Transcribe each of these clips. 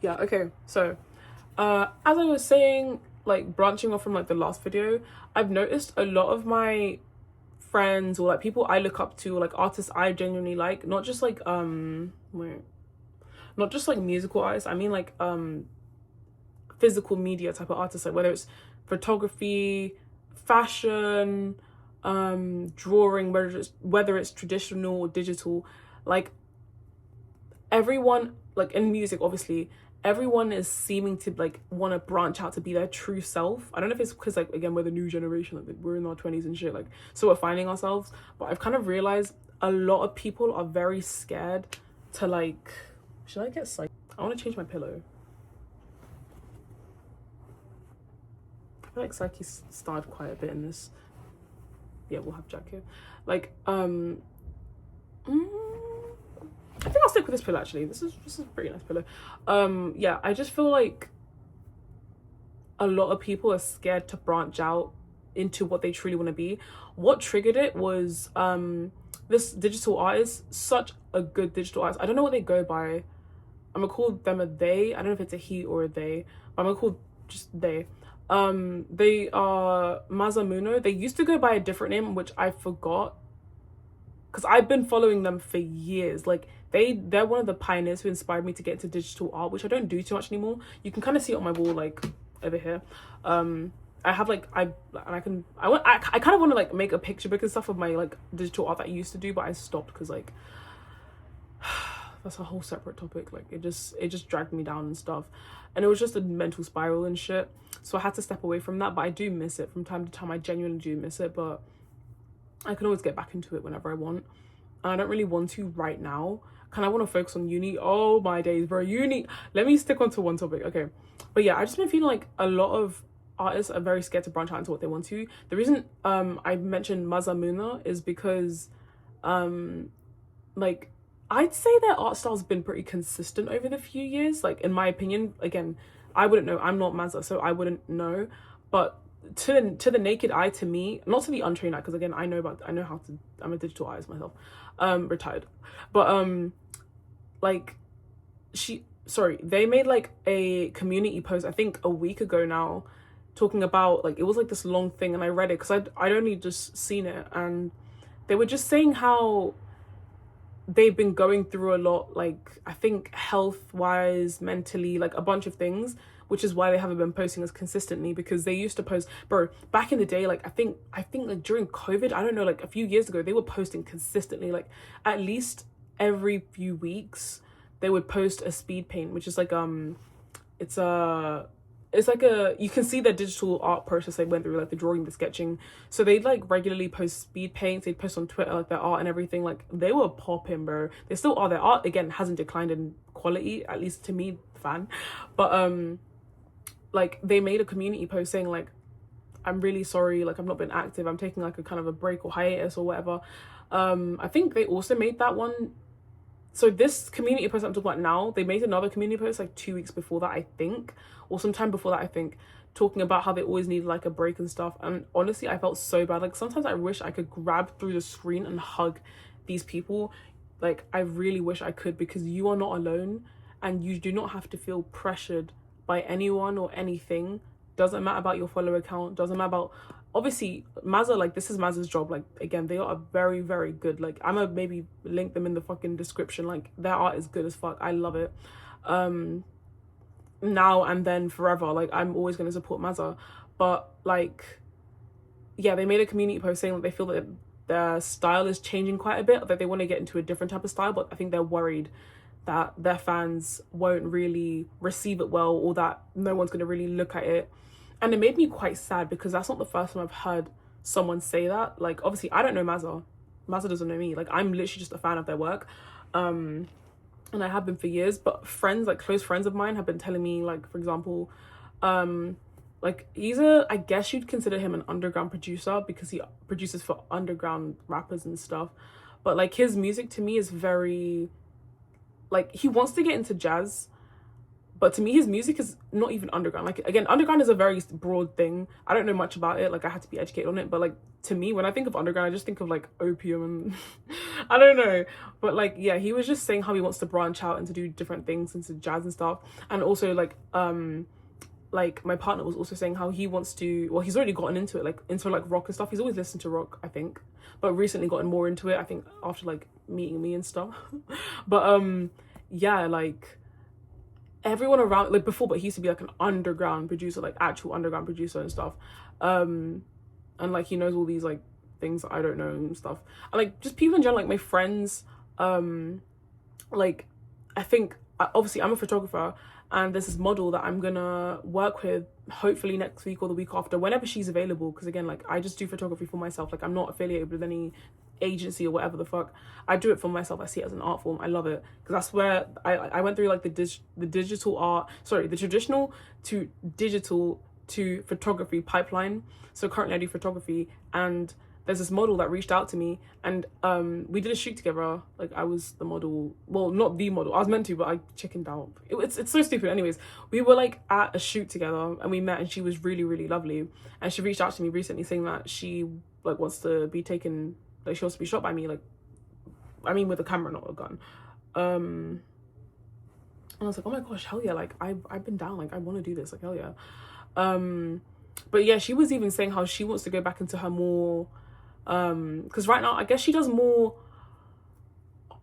Yeah, okay. So, as I was saying, like branching off from like the last video, I've noticed a lot of my friends or like people I look up to, or like artists I genuinely like, not just like wait, not just like musical artists. I mean like physical media type of artists, like whether it's photography, fashion, drawing, whether it's traditional or digital, like everyone, like in music obviously, everyone is seeming to like want to branch out to be their true self. I don't know if it's because like again we're the new generation, like we're in our 20s and shit, like so we're finding ourselves. But I've kind of realized a lot of people are very scared to like, should I get psych? I want to change my pillow. I feel like Psyche starred quite a bit in this. Yeah, we'll have Jack here. Like, I think I'll stick with this pillow actually. This is a pretty nice pillow. Yeah, I just feel like a lot of people are scared to branch out into what they truly want to be. What triggered it was this digital artist, such a good digital artist. I don't know what they go by. I'm gonna call them a they. I don't know if it's a he or a they, but I'm gonna call just they. They are Mazamuno. They used to go by a different name, which I forgot, because I've been following them for years. Like they're one of the pioneers who inspired me to get into digital art, which I don't do too much anymore. You can kind of see it on my wall, like over here. I have like I kind of want to like make a picture book and stuff of my like digital art that I used to do, but I stopped because like that's a whole separate topic. Like it just dragged me down and stuff, and it was just a mental spiral and shit. So I had to step away from that, but I do miss it from time to time. I genuinely do miss it, but I can always get back into it whenever I want. And I don't really want to right now. Kind of want to focus on uni. Oh my days, bro. Uni. Let me stick onto one topic. Okay. But yeah, I just been feeling like a lot of artists are very scared to branch out into what they want to. The reason I mentioned Mazamuna is because like I'd say their art style's been pretty consistent over the few years. Like in my opinion, again, I wouldn't know. I'm not Mazza, so I wouldn't know. But to the naked eye, to me, not to the untrained eye, because again I know how to, I'm a digital artist myself, retired, but like they made like a community post I think a week ago now, talking about like, it was like this long thing, and I read it because I'd only just seen it, and they were just saying how they've been going through a lot, like I think health wise, mentally, like a bunch of things, which is why they haven't been posting as consistently, because they used to post, bro, back in the day, like I think like during COVID, I don't know, like a few years ago, they were posting consistently, like at least every few weeks they would post a speed paint, which is like it's like a, you can see the digital art process they went through, like the drawing, the sketching. So they'd like regularly post speed paints, they'd post on Twitter like their art and everything. Like they were popping, bro. They still are. Their art again hasn't declined in quality, at least to me, fan. But like they made a community post saying like, I'm really sorry, like I've not been active, I'm taking like a kind of a break or hiatus or whatever. I think they also made that one, so this community post I'm talking about now, they made another community post like 2 weeks before that, I think, or sometime before that, I think, talking about how they always need like a break and stuff. And honestly, I felt so bad. Like sometimes I wish I could grab through the screen and hug these people. Like I really wish I could, because you are not alone, and you do not have to feel pressured by anyone or anything. Doesn't matter about your follower account, doesn't matter about, obviously Mazza, like this is Mazza's job, like again they are very very good. Like I'm gonna maybe link them in the fucking description. Like their art is good as fuck, I love it. Now and then forever, like I'm always gonna support Mazza. But like yeah, they made a community post saying that they feel that their style is changing quite a bit, that they want to get into a different type of style, but I think they're worried that their fans won't really receive it well, or that no one's going to really look at it. And it made me quite sad, because that's not the first time I've heard someone say that. Like obviously I don't know Mazza doesn't know me, like I'm literally just a fan of their work, and I have been for years. But friends, like close friends of mine, have been telling me, like for example, like he's I guess you'd consider him an underground producer, because he produces for underground rappers and stuff, but like his music to me is very, like he wants to get into jazz, But to me, his music is not even underground. Like, again, underground is a very broad thing. I don't know much about it. Like, I had to be educated on it. But, like, to me, when I think of underground, I just think of, like, opium and I don't know. But, like, yeah, he was just saying how he wants to branch out and to do different things into jazz and stuff. And also, like my partner was also saying how he wants to, well, he's already gotten into it, like into like rock and stuff. He's always listened to rock, I think, but recently gotten more into it, I think, after like meeting me and stuff. But yeah, like everyone around, like before, but he used to be like an underground producer, like actual underground producer and stuff. And like he knows all these like things that I don't know and stuff. And like just people in general, like my friends, like I think obviously I'm a photographer, and there's this model that I'm gonna work with hopefully next week or the week after, whenever she's available, because again, like I just do photography for myself. Like I'm not affiliated with any agency or whatever the fuck. I do it for myself. I see it as an art form. I love it because that's where I went through like the digital art, sorry, the traditional to digital to photography pipeline. So currently I do photography, and there's this model that reached out to me, and we did a shoot together. Like I was the model, well, not the model, I was meant to, but I chickened out. It's so stupid. Anyways, we were like at a shoot together and we met, and she was really, really lovely, and she reached out to me recently saying that she like wants to be taken, like she wants to be shot by me, like I mean with a camera, not a gun. And I was like, oh my gosh, hell yeah, like I've been down, like I want to do this, like hell yeah. But yeah, she was even saying how she wants to go back into her more, because right now I guess she does more,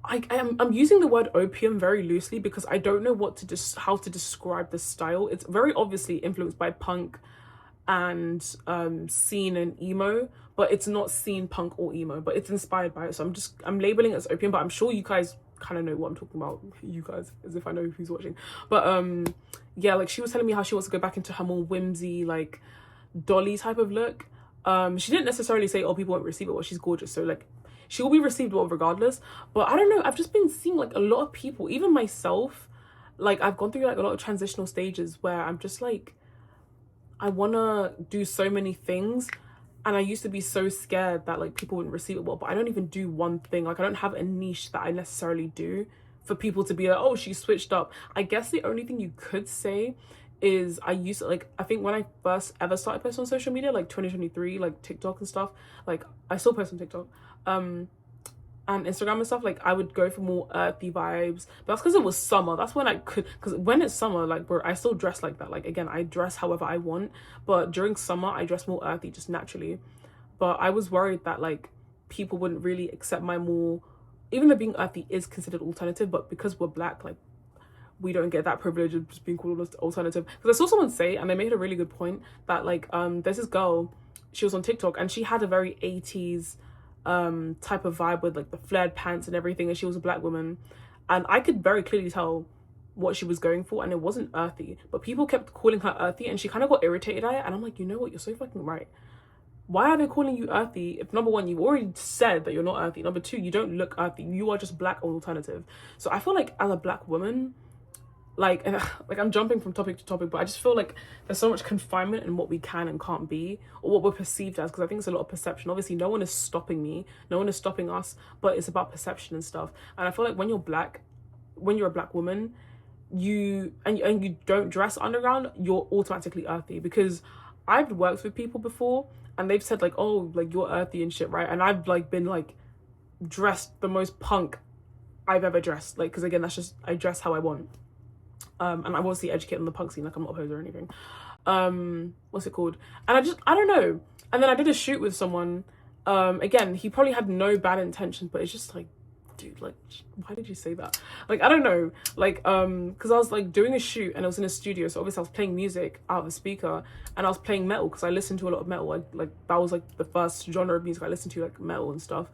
I'm using the word opium very loosely because I don't know what to how to describe the style. It's very obviously influenced by punk and scene and emo, but it's not scene, punk or emo, but it's inspired by it. So I'm labeling it as opium, but I'm sure you guys kind of know what I'm talking about. You guys, as if I know who's watching. But yeah, like she was telling me how she wants to go back into her more whimsy, like dolly type of look. She didn't necessarily say, oh, people won't receive it, well, she's gorgeous, so like she will be received well regardless. But I don't know, I've just been seeing like a lot of people, even myself, like I've gone through like a lot of transitional stages where I'm just like, I want to do so many things, and I used to be so scared that like people wouldn't receive it well, but I don't even do one thing. Like I don't have a niche that I necessarily do for people to be like, oh, she switched up. I guess the only thing you could say is I used to, like, I think when I first ever started posting on social media, like 2023, like TikTok and stuff, like I still post on TikTok and Instagram and stuff, like I would go for more earthy vibes. But that's because it was summer. That's when I could, because when it's summer, like bro, I still dress like that. Like again, I dress however I want, but during summer I dress more earthy just naturally. But I was worried that like people wouldn't really accept my more, even though being earthy is considered alternative, but because we're black, like we don't get that privilege of just being called alternative. Because I saw someone say, and they made a really good point, that like there's this girl, she was on TikTok and she had a very 80s type of vibe with like the flared pants and everything, and she was a black woman, and I could very clearly tell what she was going for, and it wasn't earthy, but people kept calling her earthy, and she kind of got irritated at it. And I'm like, you know what, you're so fucking right. Why are they calling you earthy if number one, you've already said that you're not earthy, number two, you don't look earthy, you are just black or alternative? So I feel like as a black woman, like I'm jumping from topic to topic, but I just feel like there's so much confinement in what we can and can't be, or what we're perceived as, because I think it's a lot of perception. Obviously no one is stopping me, no one is stopping us, but it's about perception and stuff. And I feel like when you're black, when you're a black woman, you don't dress underground, you're automatically earthy. Because I've worked with people before and they've said like, oh, like you're earthy and shit, right? And I've like been like dressed the most punk I've ever dressed, like, because again, that's just, I dress how I want. And I'm obviously educated on the punk scene, like I'm not a poser or anything. What's it called? And I don't know. And then I did a shoot with someone. Again, he probably had no bad intentions, but it's just like, dude, like, why did you say that? Like, I don't know. Like, because I was like doing a shoot and it was in a studio. So obviously I was playing music out of the speaker, and I was playing metal because I listened to a lot of metal. Like that was like the first genre of music I listened to, like metal and stuff.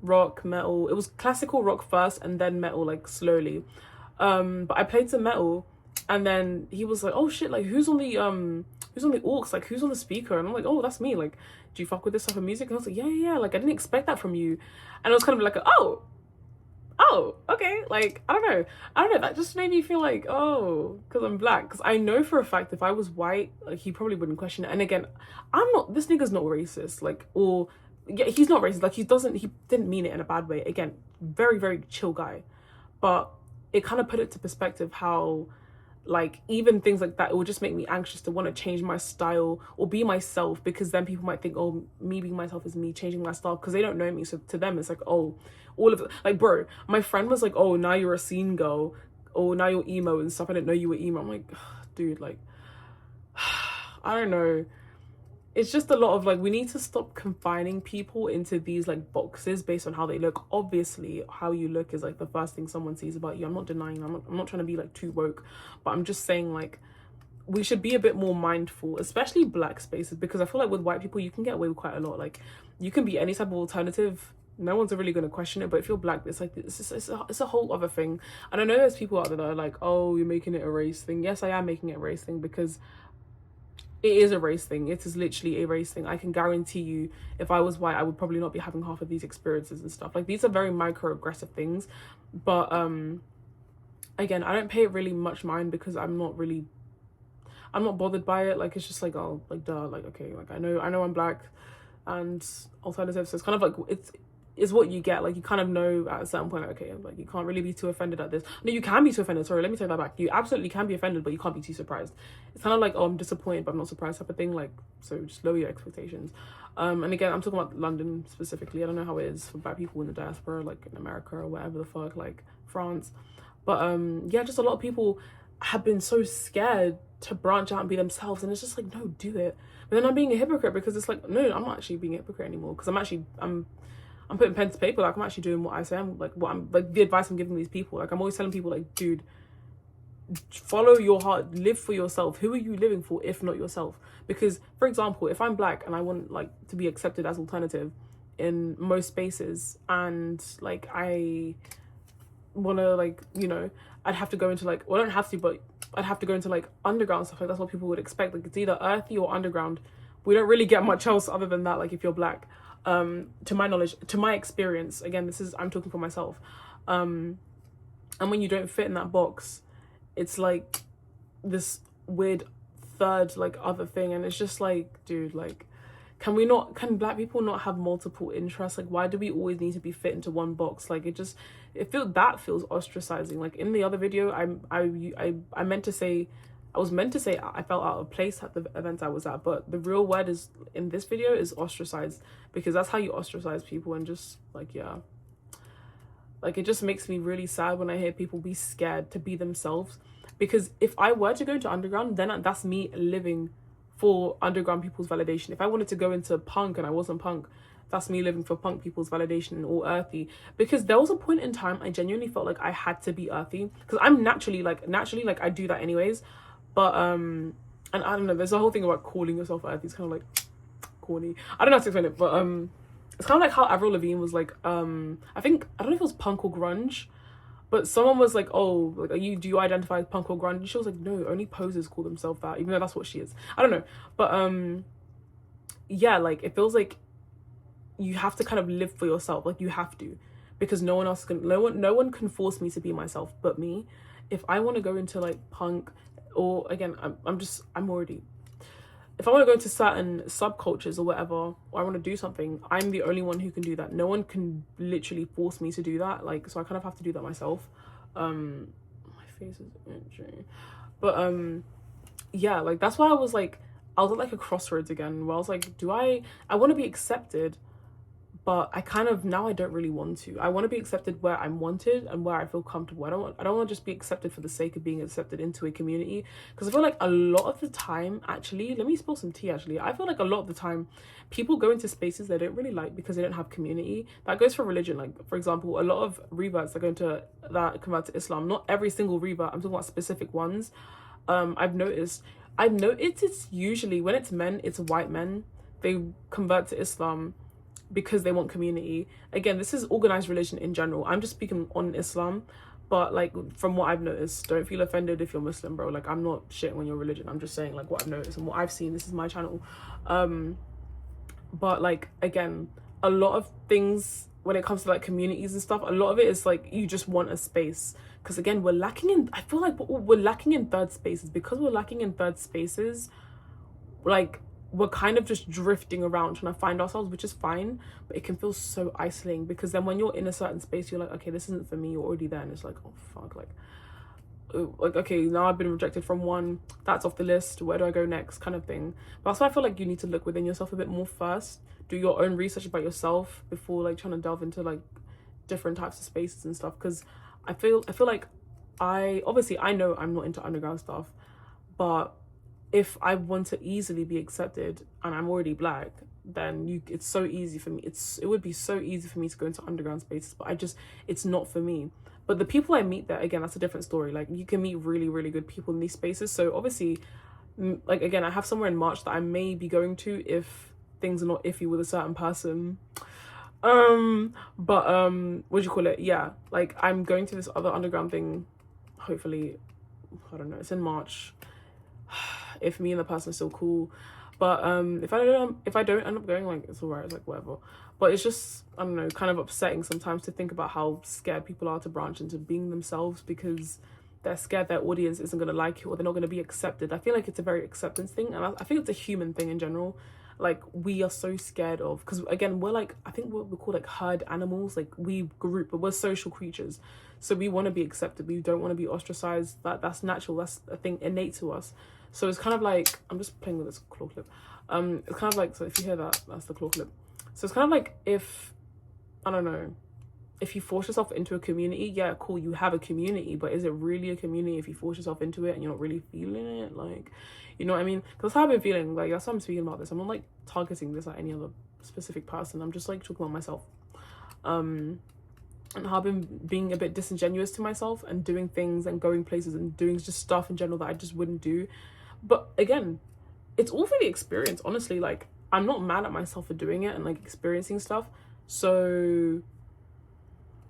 Rock, metal. It was classical rock first and then metal, like slowly. But I played some metal, and then he was like, oh shit, like who's on the aux, like who's on the speaker? And I'm like, oh, that's me. Like, do you fuck with this type of music? And I was like, yeah, like I didn't expect that from you. And it was kind of like oh okay, like I don't know, that just made me feel like, oh, because I'm black. Because I know for a fact if I was white, like he probably wouldn't question it. And again, this nigga's not racist, like, or yeah, he's not racist, like he didn't mean it in a bad way. Again, very, very chill guy. But it kind of put it to perspective how, like, even things like that, it would just make me anxious to want to change my style or be myself, because then people might think, oh, me being myself is me changing my style, because they don't know me. So to them it's like, oh, all of it. Like, bro, my friend was like, oh, now you're a scene girl, or now you're emo and stuff. I didn't know you were emo. I'm like, dude, like, I don't know. It's just a lot of, like, we need to stop confining people into these, like, boxes based on how they look. Obviously, how you look is, like, the first thing someone sees about you. I'm not denying, I'm not trying to be, like, too woke, but I'm just saying, like, we should be a bit more mindful, especially black spaces, because I feel like with white people, you can get away with quite a lot. Like, you can be any type of alternative. No one's really going to question it, but if you're black, it's like, it's a whole other thing. And I know there's people out there that are like, oh, you're making it a race thing. Yes, I am making it a race thing, because it is a race thing. It is literally a race thing. I can guarantee you, if I was white, I would probably not be having half of these experiences and stuff. Like, these are very microaggressive things. But again, I don't pay it really much mind, because I'm not bothered by it. Like, it's just like, oh, like, duh, like, okay, like, I know I'm black and alternative, so it's kind of like, it's what you get. Like, you kind of know at a certain point, like, okay, like, you can't really be too offended at this. No, you can be too offended. Sorry, let me take that back. You absolutely can be offended, but you can't be too surprised. It's kind of like, oh, I'm disappointed, but I'm not surprised type of thing. Like, so just lower your expectations. And again, I'm talking about London specifically. I don't know how it is for black people in the diaspora, like in America or whatever the fuck, like France. But yeah, just a lot of people have been so scared to branch out and be themselves, and it's just like, no, do it. But then I'm being a hypocrite, because it's like, no, I'm not actually being a hypocrite anymore, because I'm putting pen to paper. Like, I'm actually doing what I say. I'm like, what I'm like, the advice I'm giving these people. Like, I'm always telling people, like, dude, follow your heart, live for yourself. Who are you living for if not yourself? Because, for example, if I'm black and I want, like, to be accepted as alternative in most spaces, and like, I want to, like, you know, I'd have to go into, like, well, I don't have to, but I'd have to go into, like, underground stuff. Like, that's what people would expect. Like, it's either earthy or underground. We don't really get much else other than that, like, if you're black. To my knowledge, to my experience, again, I'm talking for myself. And when you don't fit in that box, it's like this weird third, like, other thing. And it's just like, dude, like, can black people not have multiple interests? Like, why do we always need to be fit into one box? Like, feels ostracizing. Like, in the other video, I was meant to say I felt out of place at the event I was at, but the real word is, in this video, is ostracized, because that's how you ostracize people. And just, like, yeah, like, it just makes me really sad when I hear people be scared to be themselves, because if I were to go into underground, then that's me living for underground people's validation. If I wanted to go into punk and I wasn't punk, that's me living for punk people's validation, or earthy. Because there was a point in time I genuinely felt like I had to be earthy, because I'm naturally I do that anyways. But and I don't know, there's a whole thing about calling yourself earthy. It's kind of like corny. I don't know how to explain it, but it's kind of like how Avril Lavigne was like, I don't know if it was punk or grunge, but someone was like, oh, like, do you identify as punk or grunge? And she was like, no, only posers call themselves that, even though that's what she is. I don't know, but yeah, like, it feels like you have to kind of live for yourself. Like, you have to, because no one can force me to be myself but me. If I want to go into, like, punk, or again, if I want to go into certain subcultures or whatever, or I want to do something, I'm the only one who can do that. No one can literally force me to do that. Like, so I kind of have to do that myself. My face is itchy. But yeah, like, that's why I was at like a crossroads again, where I was like, I want to be accepted, but I don't really want to. I want to be accepted where I'm wanted and where I feel comfortable. I don't want to just be accepted for the sake of being accepted into a community, because I feel like a lot of the time, actually, let me spill some tea, actually. I feel like a lot of the time, people go into spaces they don't really like because they don't have community. That goes for religion. Like, for example, a lot of reverts that convert to Islam, not every single revert, I'm talking about specific ones. I've noticed it's usually, when it's men, it's white men. They convert to Islam because they want community. Again, this is organized religion in general. I'm just speaking on Islam, but, like, from what I've noticed, don't feel offended if you're Muslim, bro. Like, I'm not shitting on your religion. I'm just saying, like, what I've noticed and what I've seen. This is my channel. But, like, again, a lot of things when it comes to, like, communities and stuff, a lot of it is like, you just want a space. Because, again, I feel like we're lacking in third spaces. Because we're lacking in third spaces, like, we're kind of just drifting around trying to find ourselves, which is fine, but it can feel so isolating, because then when you're in a certain space, you're like, okay, this isn't for me. You're already there, and it's like, oh fuck, like okay, now I've been rejected from one, that's off the list, where do I go next, kind of thing. But that's why I feel like you need to look within yourself a bit more first, do your own research about yourself before like trying to delve into like different types of spaces and stuff. Because I feel like I know I'm not into underground stuff, but if I want to easily be accepted and I'm already black, then it's so easy for me. It would be so easy for me to go into underground spaces, but it's not for me. But the people I meet there, again, that's a different story. Like, you can meet really, really good people in these spaces. So obviously, like, again, I have somewhere in March that I may be going to if things are not iffy with a certain person. But what do you call it? Yeah, like, I'm going to this other underground thing, hopefully, I don't know, it's in March, if me and the person are still cool. But if I don't end up going, like, it's alright, it's like whatever. But it's just, I don't know, kind of upsetting sometimes to think about how scared people are to branch into being themselves, because they're scared their audience isn't going to like it, or they're not going to be accepted. I feel like it's a very acceptance thing, and I think it's a human thing in general. Like, we are so scared of, because again, we're like, I think we're called like herd animals. Like, we group, but we're social creatures, so we want to be accepted. We don't want to be ostracized. That's natural. That's a thing innate to us. So it's kind of like, I'm just playing with this claw clip. It's kind of like, so if you hear that, that's the claw clip. So it's kind of like, if, I don't know, if you force yourself into a community, yeah, cool, you have a community, but is it really a community if you force yourself into it and you're not really feeling it? Like, you know what I mean? Because that's how I've been feeling. Like, that's why I'm speaking about this. I'm not like targeting this at any other specific person. I'm just like talking about myself. And how I've been being a bit disingenuous to myself and doing things and going places and doing just stuff in general that I just wouldn't do. But again, it's all for the experience, honestly. Like, I'm not mad at myself for doing it and like experiencing stuff. So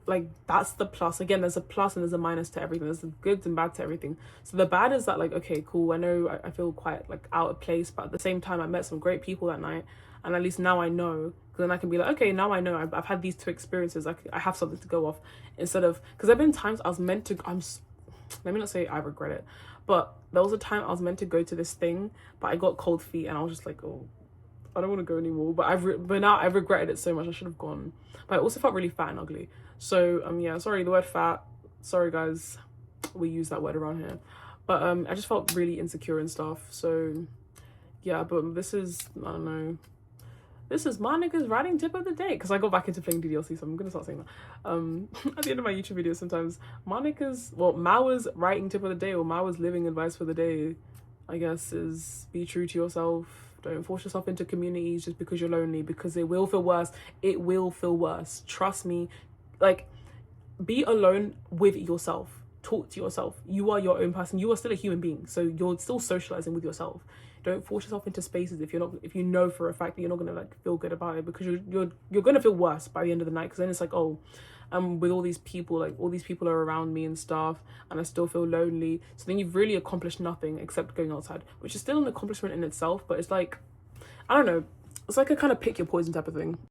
like, that's the plus. Again, there's a plus and there's a minus to everything. There's the good and bad to everything. So the bad is that, like, okay, cool, I know I feel quite like out of place, but at the same time I met some great people that night, and at least now I know, because then I can be like, okay, now I know I've had these two experiences. I have something to go off, instead of, because there've been times I was meant to, let me not say I regret it, but there was a time I was meant to go to this thing, but I got cold feet and I was just like, oh, I don't want to go anymore. But now I regretted it so much. I should have gone. But I also felt really fat and ugly. So yeah, sorry, the word fat, sorry guys, we use that word around here. But I just felt really insecure and stuff. So yeah, but this is, I don't know, this is my nigga's writing tip of the day, because I got back into playing DDLC, so I'm gonna start saying that at the end of my YouTube videos sometimes. Mawa's writing tip of the day, or Mawa's living advice for the day, I guess, is be true to yourself. Don't force yourself into communities just because you're lonely, because it will feel worse. It will feel worse, trust me. Like, be alone with yourself. Talk to yourself. You are your own person. You are still a human being, so you're still socializing with yourself. Don't force yourself into spaces if you know for a fact that you're not gonna like feel good about it, because you're gonna feel worse by the end of the night, because then it's like, oh, I'm with all these people, like all these people are around me and stuff, and I still feel lonely. So then you've really accomplished nothing except going outside, which is still an accomplishment in itself, but it's like, I don't know, it's like a kind of pick your poison type of thing.